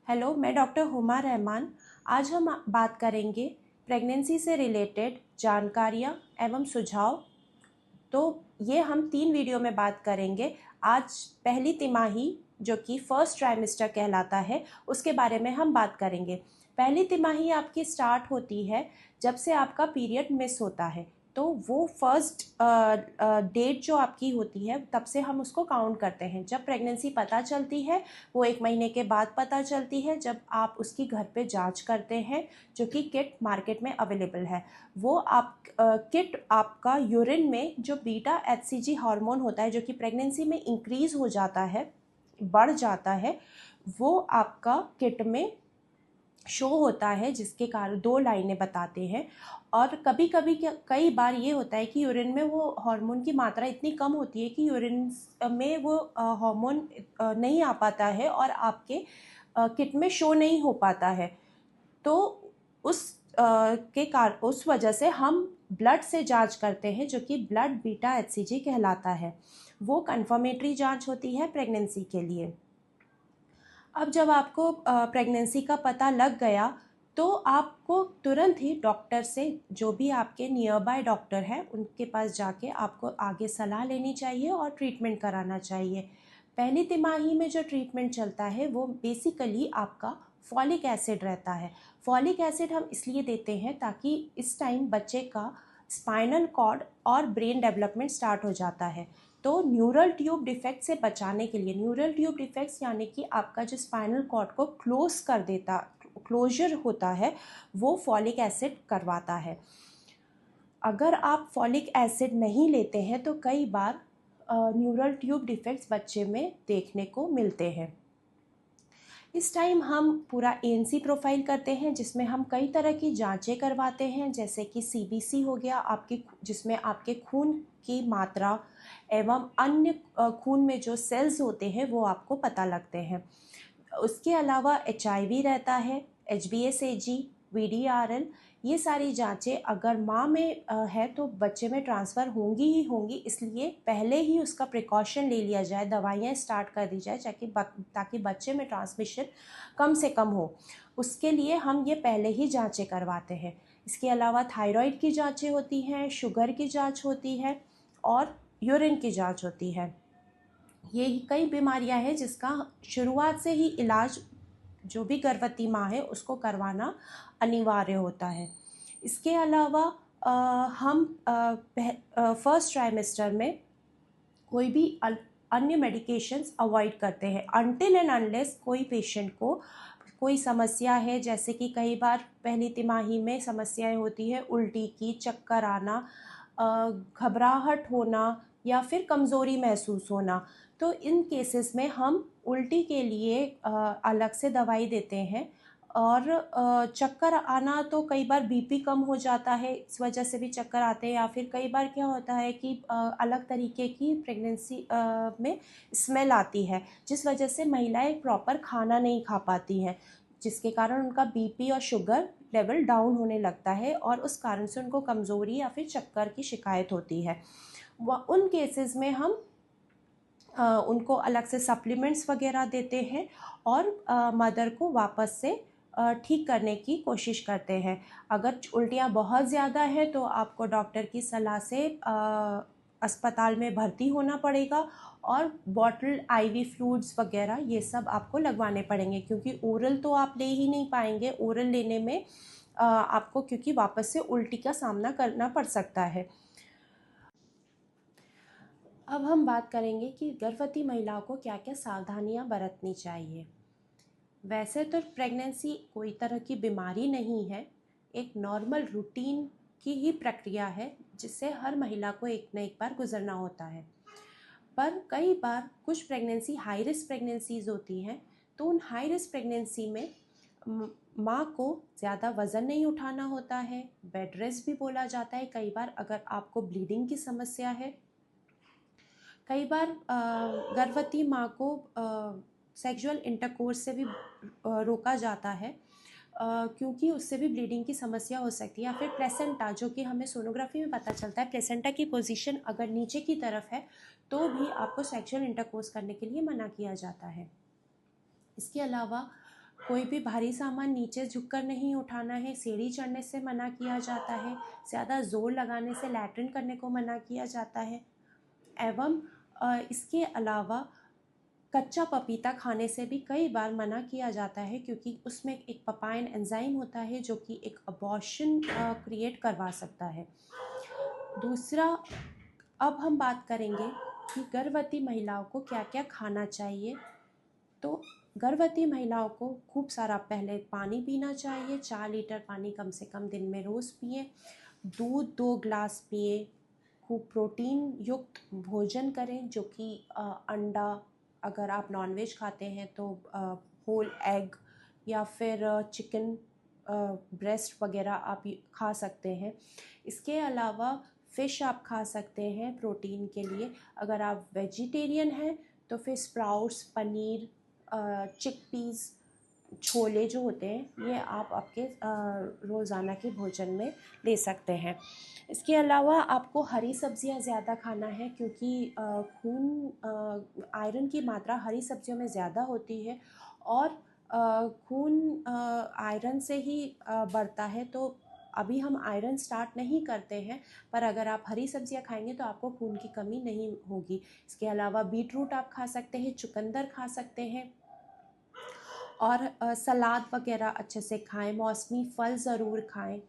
Hello, मैं doctor Huma Rahman. आज हम बात करेंगे प्रेगनेंसी से रिलेटेड जानकारियाँ एवं सुझाव। तो ये हम 3 वीडियो में बात करेंगे। आज पहली तिमाही जो कि फर्स्ट ट्राइमेस्टर कहलाता है, उसके बारे में हम बात करेंगे। पहली तिमाही आपकी स्टार्ट होती है जब से आपका पीरियड मिस होता है, तो वो फर्स्ट डेट जो आपकी होती है तब से हम उसको काउंट करते हैं। जब प्रेगनेंसी पता चलती है वो 1 महीने के बाद पता चलती है, जब आप उसकी घर पे जांच करते हैं, जो कि किट मार्केट में अवेलेबल है। वो आप किट आपका यूरिन में जो बीटा एचसीजी हार्मोन होता है, जो कि प्रेगनेंसी में इंक्रीज हो जाता है, बढ़ जाता है, वो आपका किट में शो होता है, जिसके कारण 2 लाइनें बताते हैं। और कभी कभी कई बार ये होता है कि यूरिन में वो हार्मोन की मात्रा इतनी कम होती है कि यूरिन में वो हार्मोन नहीं आ पाता है और आपके किट में शो नहीं हो पाता है। तो उस के कारण उस वजह से हम ब्लड से जांच करते हैं, जो कि ब्लड बीटा एचसीजी कहलाता है। वो कंफर्मेटरी जांच होती है प्रेगनेंसी के लिए। अब जब आपको प्रेगनेंसी का पता लग गया, तो आपको तुरंत ही डॉक्टर से, जो भी आपके नियर बाय डॉक्टर हैं उनके पास जाके आपको आगे सलाह लेनी चाहिए और ट्रीटमेंट कराना चाहिए। पहली तिमाही में जो ट्रीटमेंट चलता है वो बेसिकली आपका फॉलिक एसिड रहता है। फॉलिक एसिड हम इसलिए देते हैं ताकि इस टाइम बच्चे का स्पाइनल कॉर्ड और ब्रेन डेवलपमेंट स्टार्ट हो जाता है। तो न्यूरल ट्यूब डिफेक्ट से बचाने के लिए, न्यूरल ट्यूब डिफेक्ट्स यानी कि आपका जो स्पाइनल कॉर्ड को क्लोज कर देता, क्लोजर होता है, वो फॉलिक एसिड करवाता है। अगर आप फॉलिक एसिड नहीं लेते हैं तो कई बार न्यूरल ट्यूब डिफेक्ट्स बच्चे में देखने को मिलते हैं। इस टाइम हम पूरा एएनसी प्रोफाइल करते हैं, जिसमें हम कई तरह की जांचें करवाते हैं, जैसे कि सीबीसी हो गया आपकी, जिसमें आपके खून की मात्रा एवं अन्य खून में जो सेल्स होते हैं वो आपको पता लगते हैं। उसके अलावा एचआईवी रहता है, एचबीएसएजी, वीडीआरएल। ये सारी जांचें अगर माँ में है तो बच्चे में ट्रांसफ़र होंगी ही होंगी, इसलिए पहले ही उसका प्रिकॉशन ले लिया जाए, दवाइयाँ स्टार्ट कर दी जाए ताकि बच्चे में ट्रांसमिशन कम से कम हो। उसके लिए हम ये पहले ही जांचें करवाते हैं। इसके अलावा थायराइड की जांचें होती हैं, शुगर की जांच होती है और यूरिन की जांच होती है। ये कई बीमारियां हैं जिसका शुरुआत से ही इलाज जो भी गर्भवती माँ है उसको करवाना अनिवार्य होता है। इसके अलावा हम फर्स्ट ट्राइमेस्टर में कोई भी अन्य मेडिकेशंस अवॉइड करते हैं अनटिल एंड अनलेस कोई पेशेंट को कोई समस्या है, जैसे कि कई बार पहली तिमाही में समस्याएं होती है उल्टी की, चक्कर आना, घबराहट होना या फिर कमज़ोरी महसूस होना। तो इन केसेस में हम उल्टी के लिए अलग से दवाई देते हैं। और चक्कर आना तो कई बार बीपी कम हो जाता है, इस वजह से भी चक्कर आते हैं। या फिर कई बार क्या होता है कि अलग तरीके की प्रेगनेंसी में स्मेल आती है, जिस वजह से महिलाएं प्रॉपर खाना नहीं खा पाती हैं, जिसके कारण उनका बीपी और शुगर लेवल डाउन होने लगता है और उस कारण से उनको कमज़ोरी या फिर चक्कर की शिकायत होती है। उन केसेस में हम उनको अलग से सप्लीमेंट्स वगैरह देते हैं और मदर को वापस से ठीक करने की कोशिश करते हैं। अगर उल्टियाँ बहुत ज़्यादा है तो आपको डॉक्टर की सलाह से अस्पताल में भर्ती होना पड़ेगा और बॉटल आईवी फ्लूइड्स वगैरह ये सब आपको लगवाने पड़ेंगे, क्योंकि ओरल तो आप ले ही नहीं पाएंगे। ओरल लेने में आपको क्योंकि वापस से उल्टी का सामना करना पड़ सकता है। अब हम बात करेंगे कि गर्भवती महिलाओं को क्या क्या सावधानियां बरतनी चाहिए। वैसे तो प्रेगनेंसी कोई तरह की बीमारी नहीं है, एक नॉर्मल रूटीन की ही प्रक्रिया है जिससे हर महिला को एक न एक बार गुजरना होता है। पर कई बार कुछ प्रेगनेंसी हाई रिस्क प्रेगनेंसीज होती हैं, तो उन हाई रिस्क प्रेगनेंसी में माँ को ज़्यादा वज़न नहीं उठाना होता है, बेड रेस्ट भी बोला जाता है कई बार अगर आपको ब्लीडिंग की समस्या है। कई बार गर्भवती माँ को सेक्सुअल इंटरकोर्स से भी रोका जाता है, क्योंकि उससे भी ब्लीडिंग की समस्या हो सकती है। या फिर प्लेसेंटा, जो कि हमें सोनोग्राफी में पता चलता है, प्लेसेंटा की पोजीशन अगर नीचे की तरफ है तो भी आपको सेक्सुअल इंटरकोर्स करने के लिए मना किया जाता है। इसके अलावा कोई भी भारी सामान नीचे झुककर नहीं उठाना है, सीढ़ी चढ़ने से मना किया जाता है, ज़्यादा ज़ोर लगाने से लैट्रिन करने को मना किया जाता है। एवं इसके अलावा कच्चा पपीता खाने से भी कई बार मना किया जाता है, क्योंकि उसमें एक पपाइन एंजाइम होता है जो कि एक अबॉर्शन क्रिएट करवा सकता है। दूसरा, अब हम बात करेंगे कि गर्भवती महिलाओं को क्या क्या खाना चाहिए। तो गर्भवती महिलाओं को खूब सारा पहले पानी पीना चाहिए, 4 लीटर पानी कम से कम दिन में रोज़ पिए। दूध 2 ग्लास पिए। खूब प्रोटीन युक्त भोजन करें, जो कि अंडा, अगर आप नॉनवेज खाते हैं तो होल एग या फिर चिकन ब्रेस्ट वगैरह आप खा सकते हैं। इसके अलावा फ़िश आप खा सकते हैं प्रोटीन के लिए। अगर आप वेजिटेरियन हैं तो फिर स्प्राउट्स, पनीर, चिकपीस, छोले जो होते हैं, ये आप आपके रोज़ाना के भोजन में ले सकते हैं। इसके अलावा आपको हरी सब्जियां ज़्यादा खाना है, क्योंकि खून आयरन की मात्रा हरी सब्जियों में ज़्यादा होती है और खून आयरन से ही बढ़ता है। तो अभी हम आयरन स्टार्ट नहीं करते हैं, पर अगर आप हरी सब्जियां खाएंगे तो आपको खून की कमी नहीं होगी। इसके अलावा बीट रूट आप खा सकते हैं, चुकंदर खा सकते हैं और सलाद वगैरह अच्छे से खाएं। मौसमी फल ज़रूर खाएं।